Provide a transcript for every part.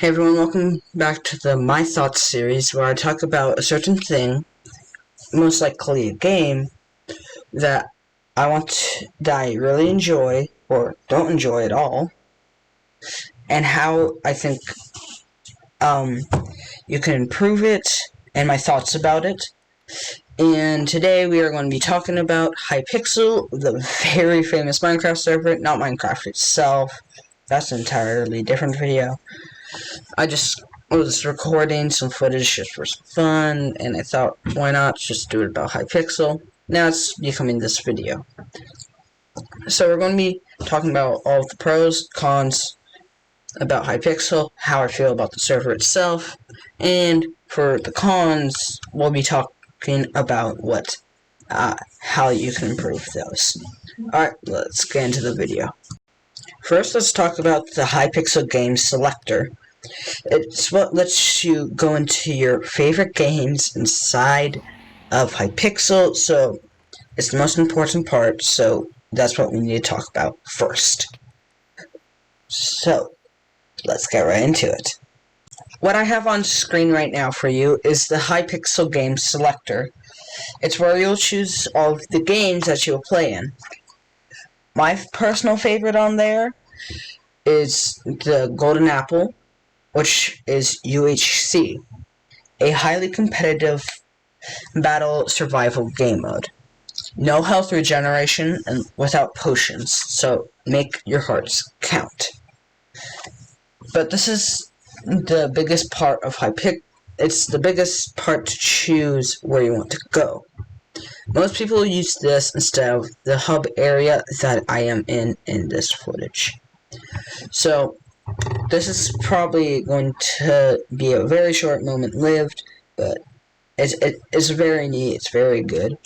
Hey everyone, welcome back to the My Thoughts series where I talk about a certain thing, most likely a game, that that I really enjoy or don't enjoy at all, and how I think you can improve it, and my thoughts about it. And today we are going to be talking about Hypixel, the very famous Minecraft server, not Minecraft itself. That's an entirely different video. I just was recording some footage just for some fun, and I thought, why not just do it about Hypixel? Now it's becoming this video. So we're going to be talking about all of the pros, cons about Hypixel, how I feel about the server itself, and for the cons, we'll be talking about how you can improve those. Alright, let's get into the video. First, let's talk about the Hypixel game Selector. It's what lets you go into your favorite games inside of Hypixel, so it's the most important part, so that's what we need to talk about first. So, let's get right into it. What I have on screen right now for you is the Hypixel game Selector. It's where you'll choose all of the games that you'll play in. My personal favorite on there is the Golden Apple, which is UHC, a highly competitive battle survival game mode. No health regeneration and without potions, so make your hearts count. But this is the biggest part of Hypixel. It's the biggest part to choose where you want to go. Most people use this instead of the hub area that I am in this footage. So, this is probably going to be a very short moment lived, but it's very neat, it's very good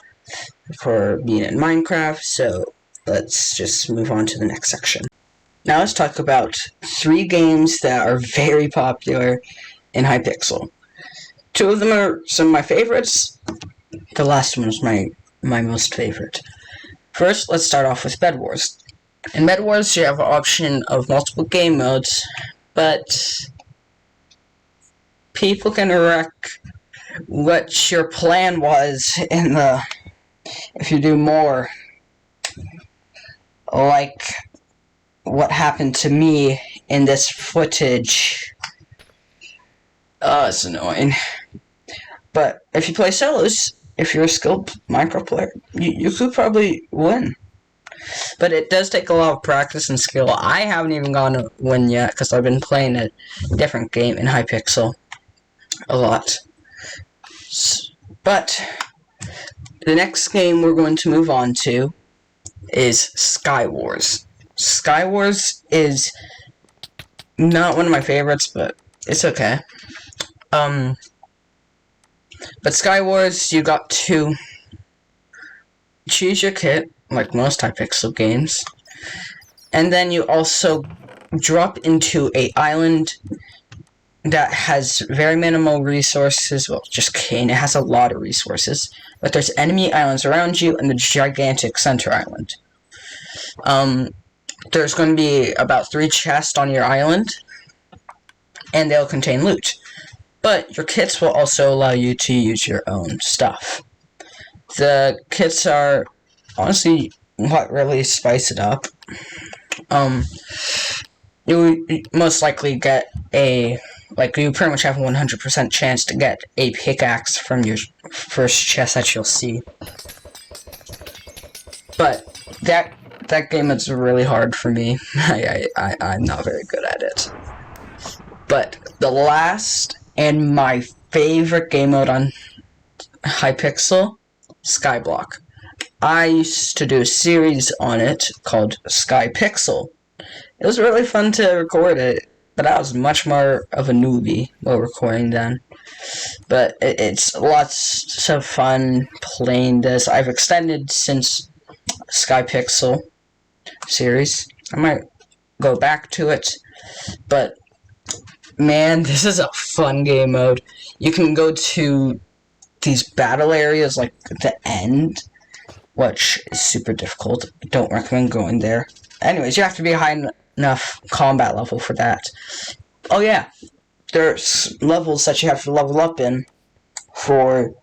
for being in Minecraft, so let's just move on to the next section. Now let's talk about 3 games that are very popular in Hypixel. 2 of them are some of my favorites, the last one is my most favorite. First, let's start off with Bed Wars. In Bed Wars, you have an option of multiple game modes, but people can wreck what your plan was if you do more. Like what happened to me in this footage. It's annoying. But if you play solos, if you're a skilled Minecraft player, you could probably win. But it does take a lot of practice and skill. I haven't even gone to win yet, because I've been playing a different game in Hypixel a lot. But the next game we're going to move on to is Skywars. Skywars is not one of my favorites, but it's okay. But Skywars, you got to choose your kit, like most Hypixel games, and then you also drop into an island that has very minimal resources. Well, just kidding, it has a lot of resources, but there's enemy islands around you and the gigantic center island. There's going to be about 3 chests on your island, and they'll contain loot. But your kits will also allow you to use your own stuff. The kits are honestly what really spice it up. You most likely get you pretty much have a 100% chance to get a pickaxe from your first chest that you'll see. But that game is really hard for me. I'm not very good at it. But the last and my favorite game mode on Hypixel, Skyblock. I used to do a series on it called Hypixel. It was really fun to record it, but I was much more of a newbie while recording then. But it's lots of fun playing this. I've extended since Hypixel series. I might go back to it, but man, this is a fun game mode. You can go to these battle areas like the end, which is super difficult. Don't recommend going there. Anyways, you have to be a high enough combat level for that. Oh yeah, there's levels that you have to level up in for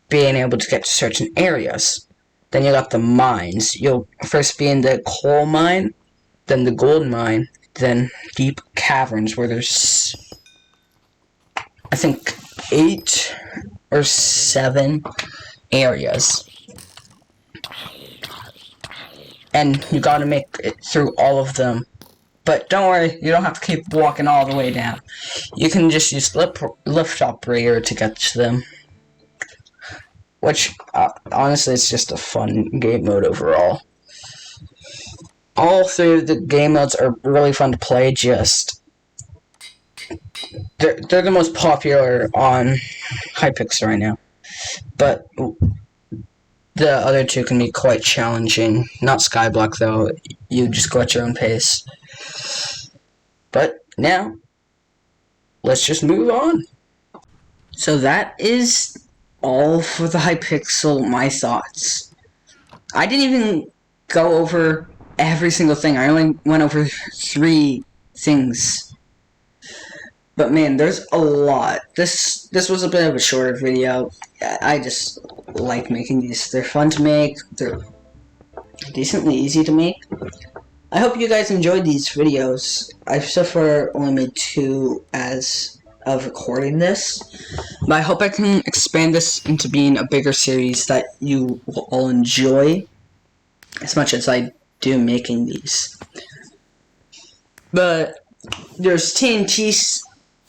being able to get to certain areas. Then you got the mines. You'll first be in the coal mine, then the gold mine, then deep caverns where there's, I think, 8 or 7 areas. And you gotta make it through all of them. But don't worry, you don't have to keep walking all the way down. You can just use lift operator to get to them. Which, honestly, it's just a fun game mode overall. All 3 of the game modes are really fun to play, just... They're the most popular on Hypixel right now. But the other 2 can be quite challenging. Not Skyblock, though. You just go at your own pace. But now, let's just move on. So that is all for the Hypixel, my thoughts. I didn't even go over every single thing. I only went over 3 things. But man, there's a lot. This was a bit of a shorter video. I just like making these. They're fun to make. They're decently easy to make. I hope you guys enjoyed these videos. I've so far only made 2 as of recording this, but I hope I can expand this into being a bigger series that you will all enjoy as much as I do making these. But there's TNT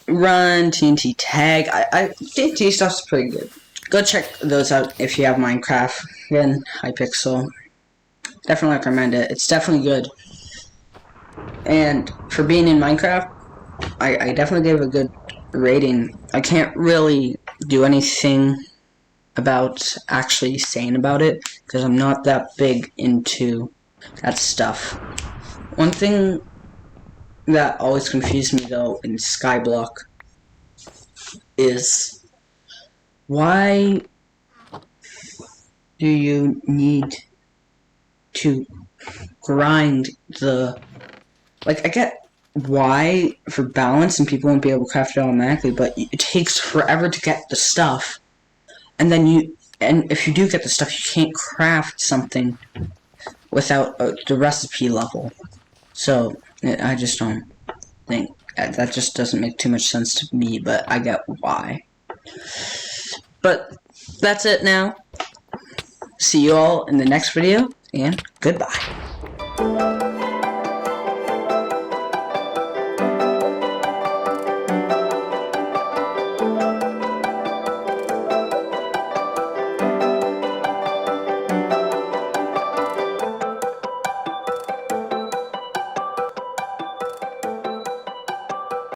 Run, TNT Tag. TNT stuff's pretty good. Go check those out if you have Minecraft. Again, Hypixel. Definitely recommend it. It's definitely good. And for being in Minecraft, I definitely gave a good rating. I can't really do anything about actually saying about it because I'm not that big into that stuff. One thing that always confused me though in Skyblock is why do you need to grind the, like, I get why for balance and people won't be able to craft it automatically, but it takes forever to get the stuff, and then if you do get the stuff, you can't craft something without the recipe level. So I just don't think that just doesn't make too much sense to me, but I get why. But that's it now. See you all in the next video, and goodbye.